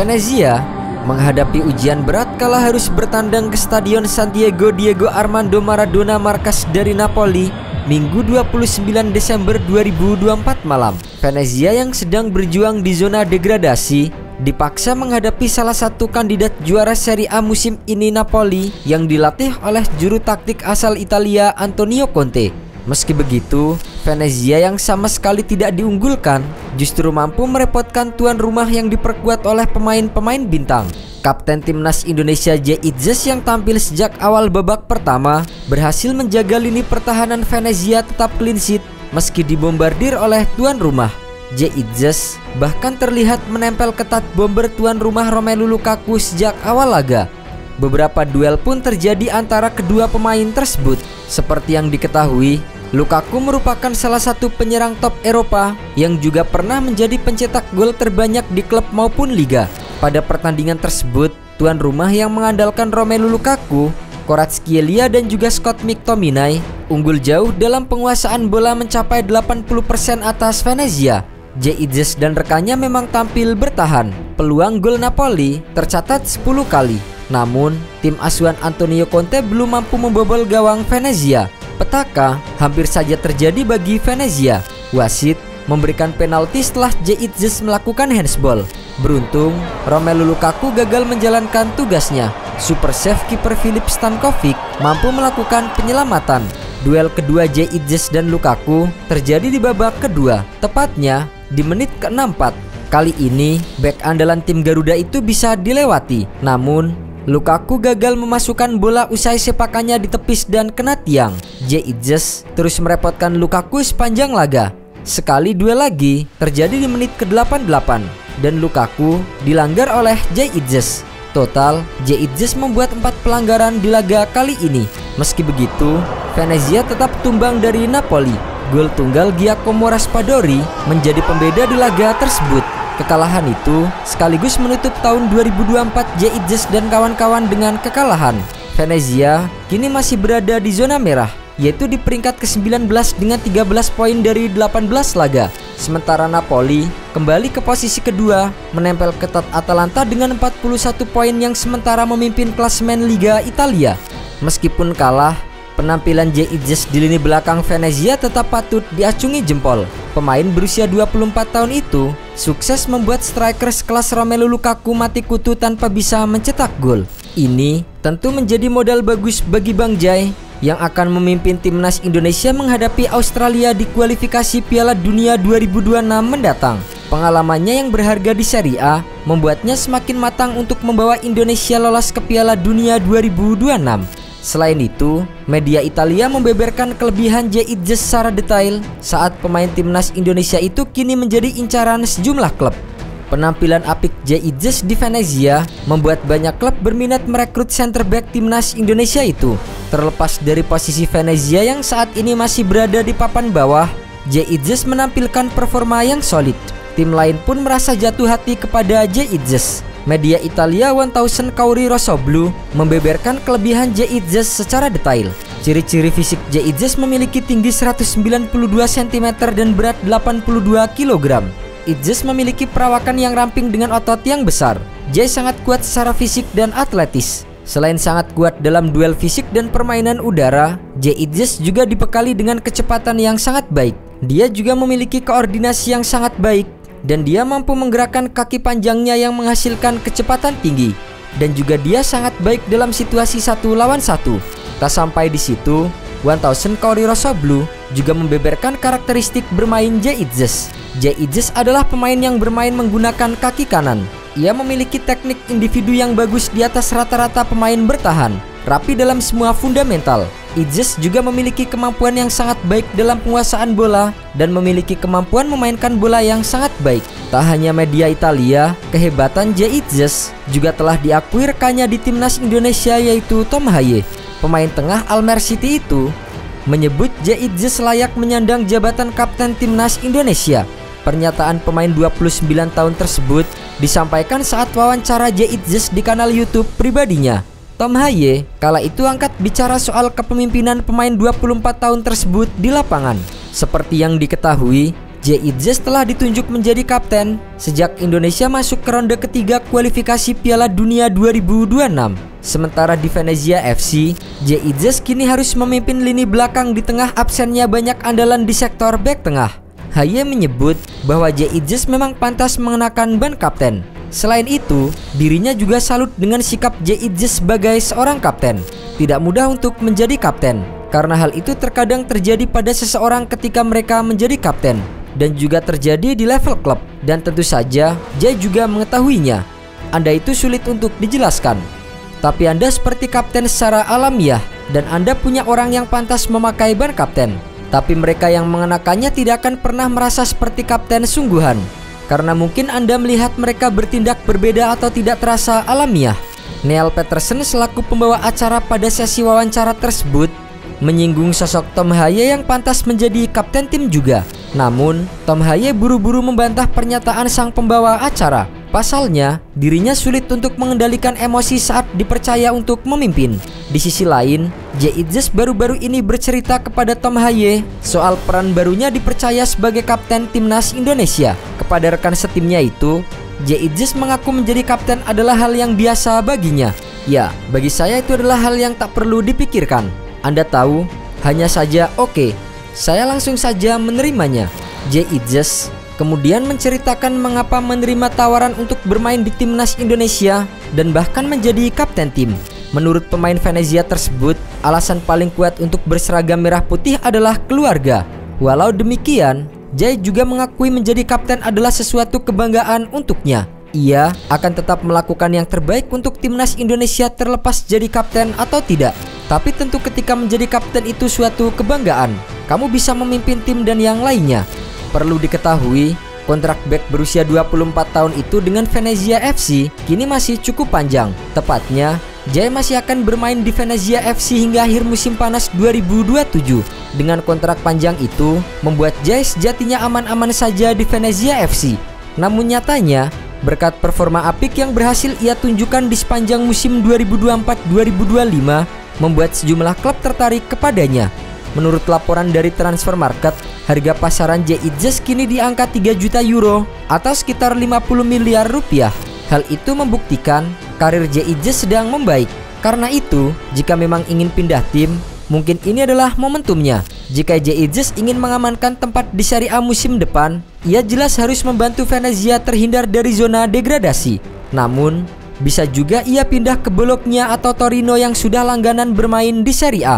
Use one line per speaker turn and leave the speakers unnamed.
Venezia menghadapi ujian berat kala harus bertandang ke Stadion Santiago Diego Armando Maradona markas dari Napoli Minggu 29 Desember 2024 malam. Venezia yang sedang berjuang di zona degradasi dipaksa menghadapi salah satu kandidat juara Serie A musim ini, Napoli, yang dilatih oleh juru taktik asal Italia Antonio Conte. Meski begitu, Venezia yang sama sekali tidak diunggulkan justru mampu merepotkan tuan rumah yang diperkuat oleh pemain-pemain bintang. Kapten timnas Indonesia J. Itzes yang tampil sejak awal babak pertama berhasil menjaga lini pertahanan Venezia tetap clean sheet meski dibombardir oleh tuan rumah. J. Itzes bahkan terlihat menempel ketat bomber tuan rumah Romelu Lukaku sejak awal laga. Beberapa duel pun terjadi antara kedua pemain tersebut. Seperti yang diketahui, Lukaku merupakan salah satu penyerang top Eropa yang juga pernah menjadi pencetak gol terbanyak di klub maupun liga. Pada pertandingan tersebut, tuan rumah yang mengandalkan Romelu Lukaku, Kvaratskhelia dan juga Scott McTominay unggul jauh dalam penguasaan bola mencapai 80% atas Venezia. J. Itzes dan rekannya memang tampil bertahan. Peluang gol Napoli tercatat 10 kali. Namun, tim asuhan Antonio Conte belum mampu membobol gawang Venezia. Petaka hampir saja terjadi bagi Venezia. Wasit memberikan penalti setelah J. Itzes melakukan handsball. Beruntung, Romelu Lukaku gagal menjalankan tugasnya. Super save kiper Filip Stankovic mampu melakukan penyelamatan. Duel kedua J. Itzes dan Lukaku terjadi di babak kedua, tepatnya di menit ke-64. Kali ini, bek andalan tim Garuda itu bisa dilewati. Namun, Lukaku gagal memasukkan bola usai sepakannya ditepis dan kena tiang. J. Itzes terus merepotkan Lukaku sepanjang laga. Sekali duel lagi terjadi di menit ke-88 dan Lukaku dilanggar oleh J. Itzes. Total, J. Itzes membuat 4 pelanggaran di laga kali ini. Meski begitu, Venezia tetap tumbang dari Napoli. Gol tunggal Giacomo Raspadori menjadi pembeda di laga tersebut. Kekalahan itu sekaligus menutup tahun 2024 J. Itzes dan kawan-kawan dengan kekalahan. Venezia kini masih berada di zona merah, yaitu di peringkat ke-19 dengan 13 poin dari 18 laga. Sementara Napoli kembali ke posisi kedua, menempel ketat Atalanta dengan 41 poin yang sementara memimpin klasemen Liga Italia. Meskipun kalah, penampilan J. Itzes di lini belakang Venezia tetap patut diacungi jempol. Pemain berusia 24 tahun itu sukses membuat striker sekelas Romelu Lukaku mati kutu tanpa bisa mencetak gol. Ini tentu menjadi modal bagus bagi Bang Jai yang akan memimpin timnas Indonesia menghadapi Australia di kualifikasi Piala Dunia 2026 mendatang. Pengalamannya yang berharga di Serie A membuatnya semakin matang untuk membawa Indonesia lolos ke Piala Dunia 2026. Selain itu, media Italia membeberkan kelebihan J. Itzes secara detail saat pemain timnas Indonesia itu kini menjadi incaran sejumlah klub. Penampilan apik J. Itzes di Venezia membuat banyak klub berminat merekrut center back timnas Indonesia itu. Terlepas dari posisi Venezia yang saat ini masih berada di papan bawah, J. Itzes menampilkan performa yang solid. Tim lain pun merasa jatuh hati kepada J. Itzes. Media Italia 1000 Kauri Rosoblu membeberkan kelebihan J. Itzes secara detail. Ciri-ciri fisik J. Itzes memiliki tinggi 192 cm dan berat 82 kg. Itzes memiliki perawakan yang ramping dengan otot yang besar. J sangat kuat secara fisik dan atletis. Selain sangat kuat dalam duel fisik dan permainan udara, J. Itzes juga dibekali dengan kecepatan yang sangat baik. Dia juga memiliki koordinasi yang sangat baik, dan dia mampu menggerakkan kaki panjangnya yang menghasilkan kecepatan tinggi. Dan juga dia sangat baik dalam situasi 1 lawan 1. Tak sampai di situ, 1000 Kauri Rosoblu juga membeberkan karakteristik bermain J. Itzes. J. Itzes adalah pemain yang bermain menggunakan kaki kanan. Ia memiliki teknik individu yang bagus di atas rata-rata pemain bertahan, rapi dalam semua fundamental. Itzes juga memiliki kemampuan yang sangat baik dalam penguasaan bola dan memiliki kemampuan memainkan bola yang sangat baik. Tak hanya media Italia, kehebatan J. Itzes juga telah diakui rekannya di timnas Indonesia yaitu Tom Haye. Pemain tengah Almer City itu menyebut J. Itzes layak menyandang jabatan kapten timnas Indonesia. Pernyataan pemain 29 tahun tersebut disampaikan saat wawancara J. Itzes di kanal YouTube pribadinya. Tom Haye kala itu angkat bicara soal kepemimpinan pemain 24 tahun tersebut di lapangan. Seperti yang diketahui, Jay Itzes telah ditunjuk menjadi kapten sejak Indonesia masuk ke ronde ketiga kualifikasi Piala Dunia 2026. Sementara di Venezia FC, Jay Itzes kini harus memimpin lini belakang di tengah absennya banyak andalan di sektor bek tengah. Haye menyebut bahwa Jay Itzes memang pantas mengenakan ban kapten. Selain itu, dirinya juga salut dengan sikap Jay Itzes sebagai seorang kapten. Tidak mudah untuk menjadi kapten, karena hal itu terkadang terjadi pada seseorang ketika mereka menjadi kapten, dan juga terjadi di level klub. Dan tentu saja, Jay juga mengetahuinya. Anda itu sulit untuk dijelaskan. Tapi Anda seperti kapten secara alamiah, dan Anda punya orang yang pantas memakai ban kapten. Tapi mereka yang mengenakannya tidak akan pernah merasa seperti kapten sungguhan, karena mungkin Anda melihat mereka bertindak berbeda atau tidak terasa alamiah. Neil Peterson selaku pembawa acara pada sesi wawancara tersebut menyinggung sosok Tom Haye yang pantas menjadi kapten tim juga. Namun, Tom Haye buru-buru membantah pernyataan sang pembawa acara. Pasalnya, dirinya sulit untuk mengendalikan emosi saat dipercaya untuk memimpin. Di sisi lain, Jay Itzes baru-baru ini bercerita kepada Tom Haye soal peran barunya dipercaya sebagai kapten timnas Indonesia. Kepada rekan setimnya itu, Jay Itzes mengaku menjadi kapten adalah hal yang biasa baginya. Ya, bagi saya itu adalah hal yang tak perlu dipikirkan. Anda tahu, hanya saja oke, saya langsung saja menerimanya. Jay Itzes kemudian menceritakan mengapa menerima tawaran untuk bermain di timnas Indonesia dan bahkan menjadi kapten tim. Menurut pemain Venezia tersebut, alasan paling kuat untuk berseragam merah putih adalah keluarga. Walau demikian, Jay juga mengakui menjadi kapten adalah sesuatu kebanggaan untuknya. Ia akan tetap melakukan yang terbaik untuk timnas Indonesia terlepas jadi kapten atau tidak. Tapi tentu ketika menjadi kapten itu suatu kebanggaan. Kamu bisa memimpin tim dan yang lainnya. Perlu diketahui, kontrak bek berusia 24 tahun itu dengan Venezia FC kini masih cukup panjang. Tepatnya, Jay masih akan bermain di Venezia FC hingga akhir musim panas 2027. Dengan kontrak panjang itu, membuat Jay sejatinya aman-aman saja di Venezia FC. Namun nyatanya, berkat performa apik yang berhasil ia tunjukkan di sepanjang musim 2024-2025, membuat sejumlah klub tertarik kepadanya. Menurut laporan dari Transfer Market, harga pasaran Jay Itzes kini di angka 3 juta euro atau sekitar 50 miliar rupiah. Hal itu membuktikan karir Jay Itzes sedang membaik. Karena itu, jika memang ingin pindah tim, mungkin ini adalah momentumnya. Jika Jay Itzes ingin mengamankan tempat di Serie A musim depan, ia jelas harus membantu Venezia terhindar dari zona degradasi. Namun, bisa juga ia pindah ke Bologna atau Torino yang sudah langganan bermain di Serie A.